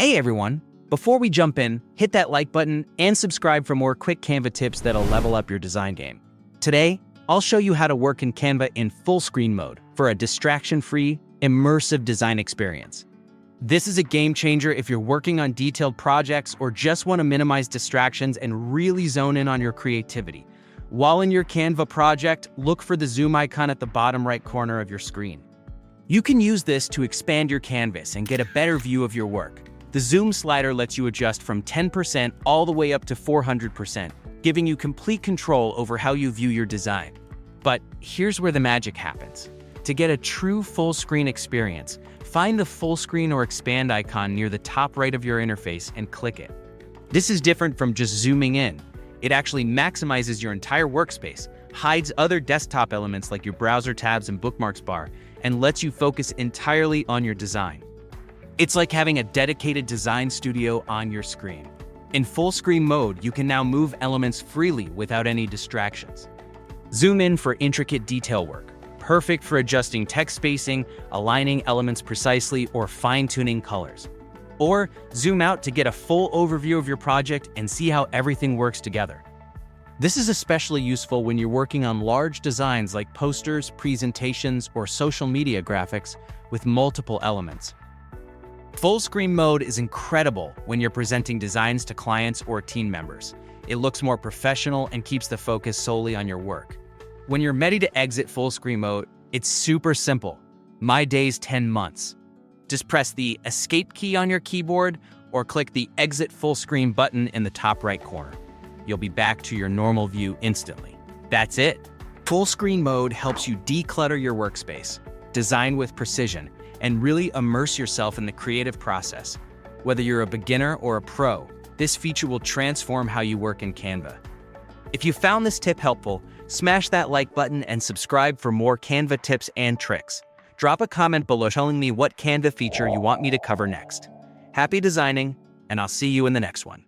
Hey everyone! Before we jump in, hit that like button and subscribe for more quick Canva tips that'll level up your design game. Today, I'll show you how to work in Canva in full screen mode for a distraction-free, immersive design experience. This is a game changer if you're working on detailed projects or just want to minimize distractions and really zone in on your creativity. While in your Canva project, look for the zoom icon at the bottom right corner of your screen. You can use this to expand your canvas and get a better view of your work. The zoom slider lets you adjust from 10% all the way up to 400%, giving you complete control over how you view your design. But here's where the magic happens. To get a true full screen experience, find the full screen or expand icon near the top right of your interface and click it. This is different from just zooming in. It actually maximizes your entire workspace, hides other desktop elements like your browser tabs and bookmarks bar, and lets you focus entirely on your design. It's like having a dedicated design studio on your screen. In full screen mode, you can now move elements freely without any distractions. Zoom in for intricate detail work, perfect for adjusting text spacing, aligning elements precisely, or fine-tuning colors. Or zoom out to get a full overview of your project and see how everything works together. This is especially useful when you're working on large designs like posters, presentations, or social media graphics with multiple elements. Full screen mode is incredible when you're presenting designs to clients or team members. It looks more professional and keeps the focus solely on your work. When you're ready to exit full screen mode, it's super simple. My day's 10 months. Just press the Escape key on your keyboard or click the Exit Full Screen button in the top right corner. You'll be back to your normal view instantly. That's it. Full screen mode helps you declutter your workspace, design with precision, and really immerse yourself in the creative process. Whether you're a beginner or a pro, this feature will transform how you work in Canva. If you found this tip helpful, smash that like button and subscribe for more Canva tips and tricks. Drop a comment below telling me what Canva feature you want me to cover next. Happy designing, and I'll see you in the next one.